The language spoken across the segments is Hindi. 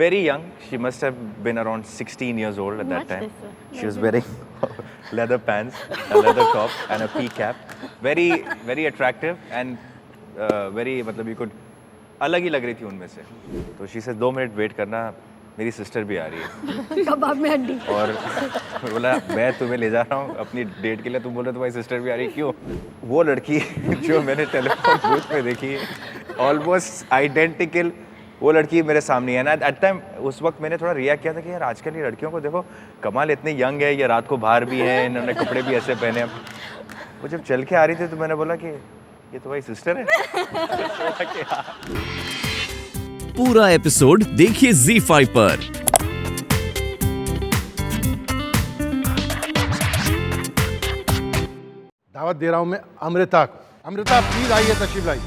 very young. She must have been around 16 years old at that time. She was wearing leather pants, a leather top, and a pea cap. Very, very attractive and very, मतलब you could अलग ही लग रही थी उनमें से. तो she said 2 मिनट वेट करना, मेरी सिस्टर भी आ रही है. कबाब में हड्डी. और बोला मैं तुम्हें ले जा रहा हूँ अपनी डेट के लिए. तुम बोल रहे तुम्हारी सिस्टर भी आ रही है, क्यों? वो लड़की जो मैंने टेलीफोन बूथ में देखी, ऑलमोस्ट आइडेंटिकल वो लड़की मेरे सामने है ना. एट टाइम उस वक्त मैंने थोड़ा रिएक्ट किया था कि यार आजकल ये लड़कियों को देखो, कमाल इतनी यंग है, ये रात को बाहर भी है, इन्होंने कपड़े भी ऐसे पहने. वो जब चल के आ रही थी तो मैंने बोला कि ये तुम्हारी सिस्टर है. पूरा एपिसोड देखिए ZEE5 पर. दावत दे रहा हूं मैं अमृता को. अमृता प्लीज आइए, तशरीफ लाइए.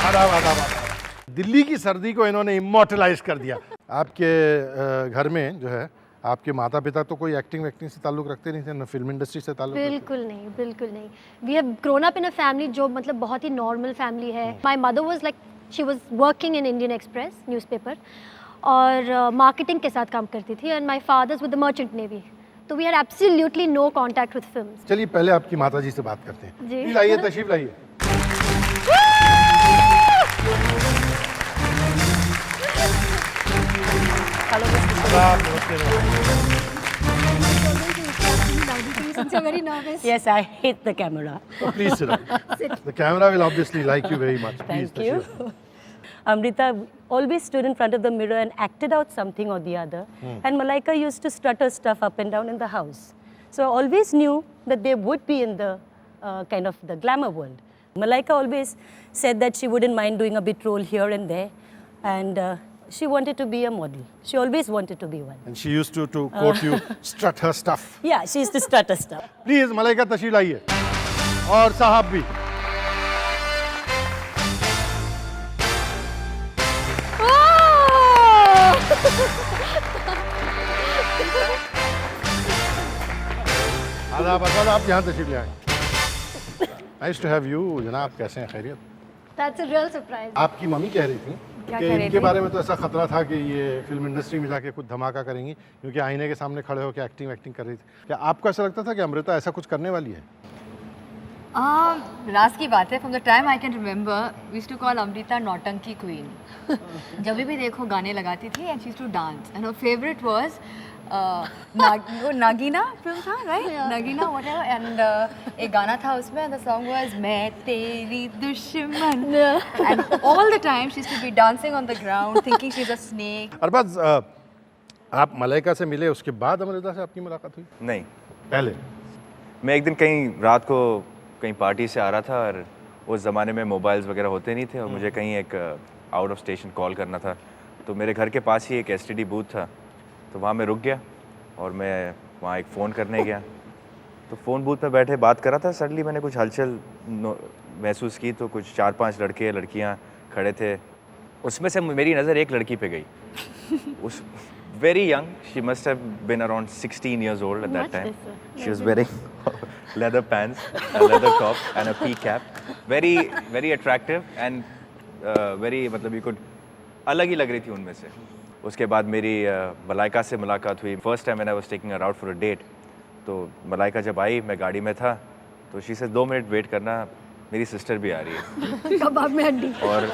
आदाब आदाब आदाब. दिल्ली की सर्दी को इन्होंने इमोर्टलाइज कर दिया. आपके घर में जो है आपके माता पिता तो कोई एक्टिंग वैक्टिंग से ताल्लुक रखते नहीं थे, ना फिल्म इंडस्ट्री से ताल्लुक? बिल्कुल नहीं, बिल्कुल नहीं. We have grown up in a family जो मतलब बहुत ही नॉर्मल फैमिली है. My mother was like she was working in Indian Express newspaper और मार्केटिंग के साथ काम करती थी. And my father's with the merchant navy. तो we had absolutely no contact with films. चलिए पहले आपकी माता जी से बात करते हैं. जी. प्लीज आइए, तशरीफ लाइए. very nervous. Yes, I hate the camera. Oh, please sit down. The camera will obviously like you very much. Please, Thank you. Amrita always stood in front of the mirror and acted out something or the other. And Malaika used to strut her stuff up and down in the house. So I always knew that they would be in the kind of the glamour world. Malaika always said that she wouldn't mind doing a bit role here and there. And she wanted to be a model. She always wanted to be one. And she used to quote you, strut her stuff. Yeah, she used to strut her stuff. Please, Malaika तशरीफ लाइए. और साहब भी. आदाब आदाब, आप यहाँ तशरीफ ले आए. Nice to have you, जनाब. कैसे हैं, खैरियत? That's a real surprise. आपकी मम्मी कह रही थी कि इनके बारे में तो ऐसा खतरा था कि ये फिल्म इंडस्ट्री में जाके कुछ धमाका करेंगी, क्योंकि आईने के सामने खड़े होकर एक्टिंग कर रही थी. क्या आपको ऐसा लगता था कि अमृता ऐसा कुछ करने वाली है? राज की बात है. From the time I can remember we used to call Amrita नौटंकी क्वीन. जब भी देखो गाने लगाती थी and she used to dance and her favourite was वो नागीना फिल्म था, राइट? नागीना व्हाटएवर. एंड एक गाना था उसमें एंड द सॉन्ग वाज मैं तेरी दुश्मन. And all the time she used to be dancing on the ground thinking she is a snake. Arbaaz, आप मलाइका से मिले, उसके बाद अमृता से आपकी मुलाकात हुई? नहीं, पहले. मैं एक दिन कहीं रात को कहीं पार्टी से आ रहा था और उस ज़माने में मोबाइल्स वगैरह होते नहीं थे और मुझे कहीं एक आउट ऑफ स्टेशन कॉल करना था. तो मेरे घर के पास ही एक STD बूथ था, तो वहाँ मैं रुक गया और मैं वहाँ एक फ़ोन करने गया. तो फ़ोन बूथ में बैठे बात कर रहा था. सडनली मैंने कुछ हलचल महसूस की, तो कुछ 4-5 लड़के लड़कियाँ खड़े थे. उसमें से मेरी नज़र एक लड़की पे गई. उस very young, she must have been around 16 years old at that time. She was wearing leather pants, a leather top, and a pea cap. Very, very attractive and very, मतलब you could अलग ही लग रही थी उनमें से. उसके बाद मेरी मलाइका से मुलाकात हुई. First time when I was taking her out for a date. तो मलाइका जब आई, मैं गाड़ी में था, तो she said 2 मिनट वेट करना, मेरी सिस्टर भी आ रही है. कबाब में हड्डी. और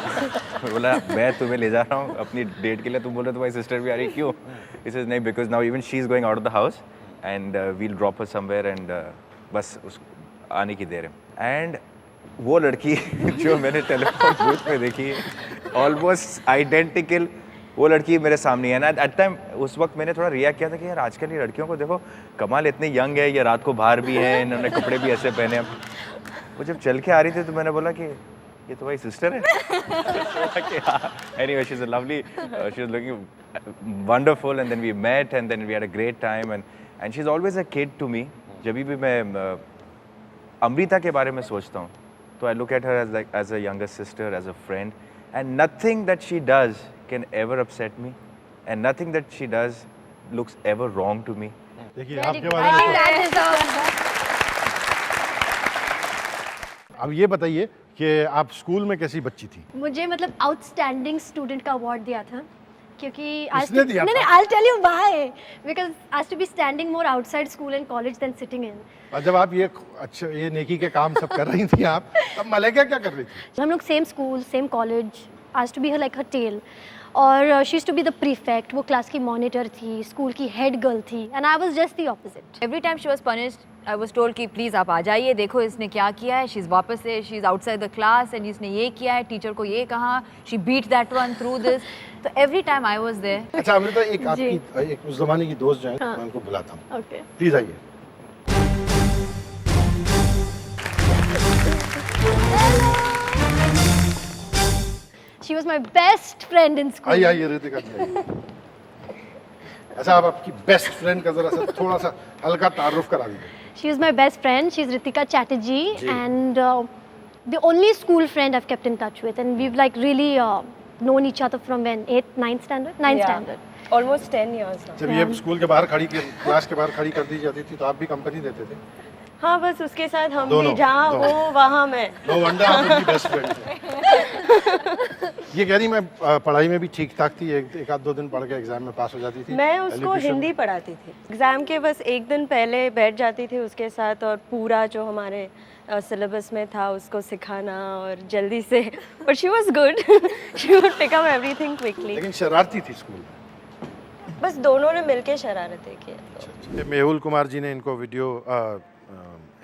बोला मैं तुम्हें ले जा रहा हूँ अपनी डेट के लिए. तुम बोल रहे तुम्हारी सिस्टर भी आ रही है, क्यों? He says नहीं, because now even she is going out of the house and we'll drop her somewhere and बस उस आने की देर है. एंड वो लड़की जो मैंने टेलीफोन बूथ में देखी, ऑलमोस्ट आइडेंटिकल वो लड़की मेरे सामने है ना. एट टाइम उस वक्त मैंने थोड़ा रिएक्ट किया था कि यार आजकल ये लड़कियों को देखो, कमाल इतनी यंग है, ये रात को बाहर भी है, इन्होंने कपड़े भी ऐसे पहने. वो जब चल के आ रही थी तो मैंने बोला कि ये तुम्हारी सिस्टर है. Anyway, she's a lovely, she was looking wonderful and then we met and then we had a great time and she's always a kid to me. जब भी मैं अमृता के बारे में सोचता हूँ तो I look at her as a younger sister, as a friend, and nothing that she does can ever upset me and nothing that she does looks ever wrong to me. देखिए आपके बारे में अब ये बताइए कि आप स्कूल में कैसी बच्ची थी? मुझे मतलब आउटस्टैंडिंग स्टूडेंट का अवार्ड दिया था क्योंकि किसने दिया था? नहीं I tell you why because I to be standing more outside school and college than sitting in. और जब आप ये नेकी के काम सब कर रही थी आप, तब मलाइका क्या कर रही थी? हम लोग same school same college, I to be her like her tail, और she to be the prefect, वो क्लास की मॉनिटर थी, स्कूल की हेड गर्ल थी, and I was just the opposite. Every time she was punished, I was told कि प्लीज़ आप आ जाइए, देखो इसने क्या किया है, शी इज़ वापस से, she is outside the class and इसने ये किया है, टीचर को ये कहा, she beat that one through this. तो every time I was there. अच्छा अमृता, एक जी। आपकी एक उस जमाने की दोस्त जो है, हाँ। मैं उनको बुलाता हूँ, ओके प्लीज आइए। She was my best friend in school. आइए आइए रितिका जी आइए। अच्छा आप आपकी बेस्ट फ्रेंड का जरा सा थोड़ा सा हल्का तारुफ करा दीजिए। She is my best friend. She's Ritika Chatterjee, and the only school friend I've kept in touch with, and we've like really known each other from when 8th, 9th standard, 9th standard. Almost 10 years now. जब ये स्कूल के बाहर क्लास के बाहर खड़ी कर दी जाती थी तो आप भी कंपनी देते थे? हाँ, बस उसके साथ हम दोनों, भी जहाँ दोनों। वो वहाँ मैं। नो वंडर आप उनकी बेस्ट फ्रेंड थे। ये कह रही मैं पढ़ाई में भी ठीक ठाक थी, एक आध दो दिन पढ़ के एग्जाम में पास हो जाती थी। मैं उसको Elocution- हिंदी पढ़ाती थी। एग्ज़ाम के बस एक दिन पहले बैठ जाती थी उसके साथ और पूरा जो हमारे सिलेबस में था उसको सिखाना और जल्दी से, but she was good, she would pick up everything quickly. लेकिन शरारती थी स्कूल में। बस दोनों ने मिलके शरारतें की। ये मेहुल कुमार जी ने इनको वीडियो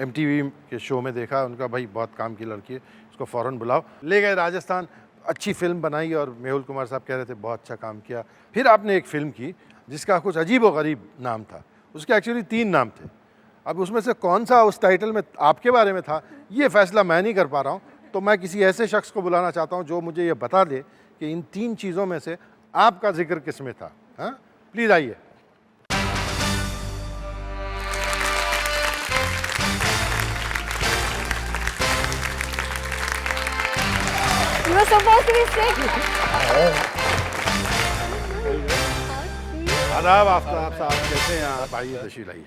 MTV के शो में देखा, उनका भाई बहुत काम की लड़की है, इसको फ़ौरन बुलाओ। ले गए राजस्थान, अच्छी फिल्म बनाई और मेहुल कुमार साहब कह रहे थे बहुत अच्छा काम किया। फिर आपने एक फ़िल्म की जिसका कुछ अजीब व गरीब नाम था, उसके एक्चुअली 3 नाम थे। अब उसमें से कौन सा उस टाइटल में आपके बारे में था, ये फैसला मैं नहीं कर पा रहा हूँ, तो मैं किसी ऐसे शख्स को बुलाना चाहता हूँ जो मुझे ये बता दे कि इन 3 चीज़ों में से आपका जिक्र किस में था। हाँ प्लीज़ आइए। You were supposed to be sick. आदाब आफ्ताब साहब, कैसे हैं आप? आइए तशरीफ लाइए।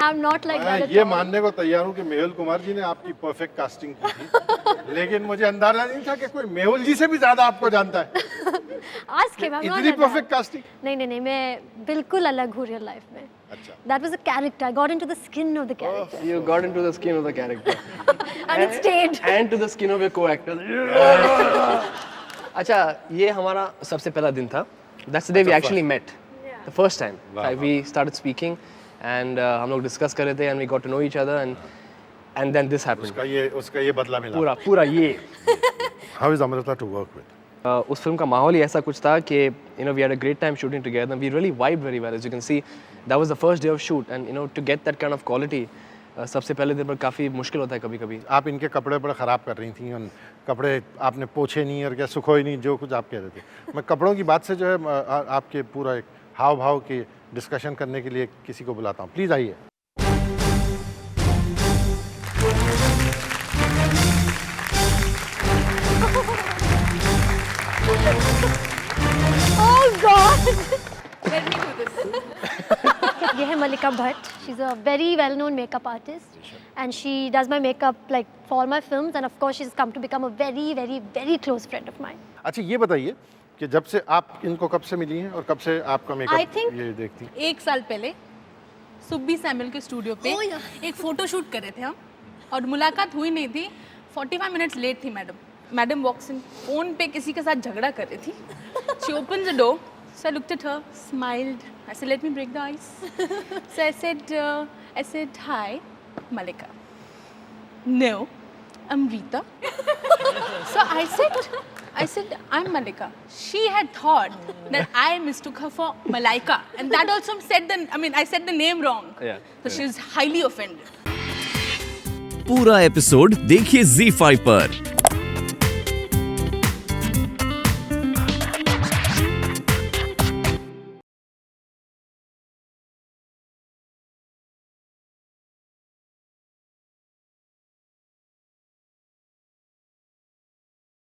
I'm not like that मैं at ये all. मानने को तैयार हूँ कि मेहुल कुमार जी ने आपकी परफेक्ट कास्टिंग की थी, लेकिन मुझे अंदाजा नहीं था कि कोई मेहुल जी से भी ज्यादा आपको जानता है। Ask him. I'm not इतनी like परफेक्ट that. कास्टिंग। नहीं, मैं बिल्कुल अलग हूँ रियल लाइफ में। अच्छा। That was a character. I got into the skin of the character. You got into the skin of the character. And it stayed. And to the skin of your co-actor. अच्छा, ये हमारा सबसे पहला दिन था. That's the day we actually met. The first time. We started speaking and हम लोग discuss कर रहे थे and we got to know each other and then this happened. उसका ये बदला मिला। पूरा ये. How is Amrita to work with? उस फिल्म का माहौल ही ऐसा कुछ था कि we had a great time shooting together. We really vibed very well. As you can see, that was the first day of shoot and to get that kind of quality सबसे पहले दिन पर काफ़ी मुश्किल होता है कभी-कभी. आप इनके कपड़े बड़े ख़राब कर रही थी और कपड़े आपने पोछे नहीं और क्या सुखोए नहीं, जो कुछ आप कह रहे थे। मैं कपड़ों की बात से जो है आपके पूरा एक हाव भाव की डिस्कशन करने के लिए किसी को बुलाता हूँ, प्लीज़ आइए। Oh God! ये है मल्लिका Bhatt. She's a very well-known makeup artist, and she does my makeup like for all my films, and of course she's come to become a very, very, very close friend of mine. अच्छा ये बताइए कि जब से आप इनको कब से मिली हैं और कब से आपका मेकअप I think ये देखती? 1 साल पहले सुब्बी सैमुअल के स्टूडियो पे एक फ़ोटो शूट कर रहे थे हम और मुलाकात हुई नहीं थी. 45 मिनट्स लेट थी मैडम वॉक्स इन, फ़ोन पे किसी के साथ झगड़ा कर रही थी. She open the door, so I looked at her, smiled. I said, let me break the ice. So I said, hi, Mallika. No, I'm Rita. So I said, I'm Mallika. She had thought that I mistook her for Malaika, and that also I said the name wrong. Yeah. So she was highly offended. पूरा एपिसोड देखिए ZEE5 पर।